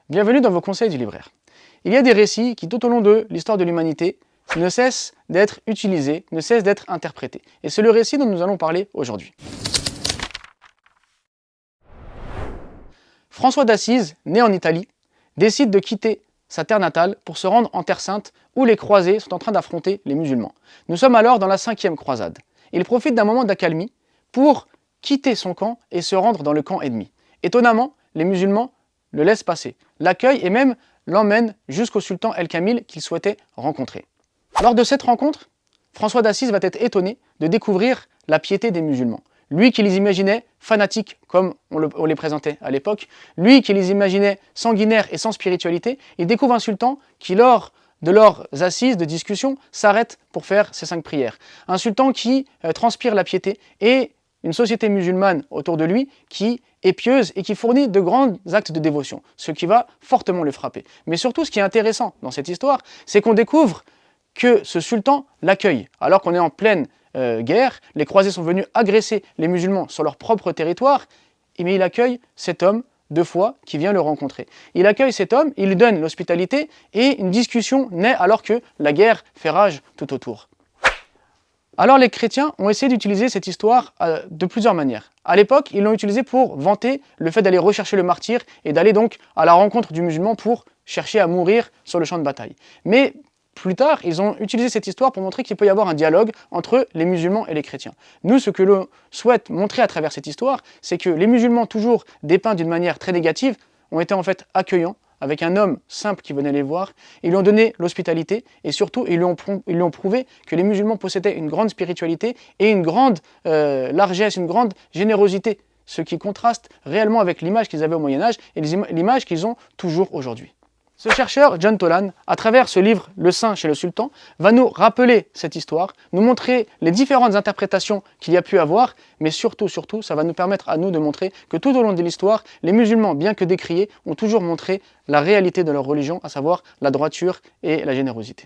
Bienvenue dans vos conseils du libraire. Il y a des récits qui, tout au long de l'histoire de l'humanité, ne cessent d'être utilisés, ne cessent d'être interprétés. Et c'est le récit dont nous allons parler aujourd'hui. François d'Assise, né en Italie, décide de quitter sa terre natale pour se rendre en Terre Sainte où les croisés sont en train d'affronter les musulmans. Nous sommes alors dans la 5e croisade. Il profite d'un moment d'accalmie pour quitter son camp et se rendre dans le camp ennemi. Étonnamment, les musulmans le laissent passer, l'accueillent et même l'emmènent jusqu'au sultan El-Kamil qu'il souhaitait rencontrer. Lors de cette rencontre, François d'Assise va être étonné de découvrir la piété des musulmans. Lui qui les imaginait fanatiques, comme on les présentait à l'époque, lui qui les imaginait sanguinaires et sans spiritualité, il découvre un sultan qui, lors de leurs assises de discussion, s'arrête pour faire ses 5 prières. Un sultan qui transpire la piété et une société musulmane autour de lui qui est pieuse et qui fournit de grands actes de dévotion, ce qui va fortement le frapper. Mais surtout, ce qui est intéressant dans cette histoire, c'est qu'on découvre que ce sultan l'accueille, alors qu'on est en pleine guerre, les croisés sont venus agresser les musulmans sur leur propre territoire, mais il accueille cet homme 2 fois qui vient le rencontrer. Il accueille cet homme, il lui donne l'hospitalité et une discussion naît alors que la guerre fait rage tout autour. Alors les chrétiens ont essayé d'utiliser cette histoire de plusieurs manières. À l'époque, ils l'ont utilisée pour vanter le fait d'aller rechercher le martyr et d'aller donc à la rencontre du musulman pour chercher à mourir sur le champ de bataille. Mais plus tard, ils ont utilisé cette histoire pour montrer qu'il peut y avoir un dialogue entre les musulmans et les chrétiens. Nous, ce que l'on souhaite montrer à travers cette histoire, c'est que les musulmans, toujours dépeints d'une manière très négative, ont été en fait accueillants, avec un homme simple qui venait les voir, ils lui ont donné l'hospitalité et surtout ils lui ont prouvé que les musulmans possédaient une grande spiritualité et une grande largesse, une grande générosité, ce qui contraste réellement avec l'image qu'ils avaient au Moyen-Âge et l'image qu'ils ont toujours aujourd'hui. Ce chercheur, John Toland, à travers ce livre « Le Saint chez le Sultan », va nous rappeler cette histoire, nous montrer les différentes interprétations qu'il y a pu avoir, mais surtout, ça va nous permettre à nous de montrer que tout au long de l'histoire, les musulmans, bien que décriés, ont toujours montré la réalité de leur religion, à savoir la droiture et la générosité.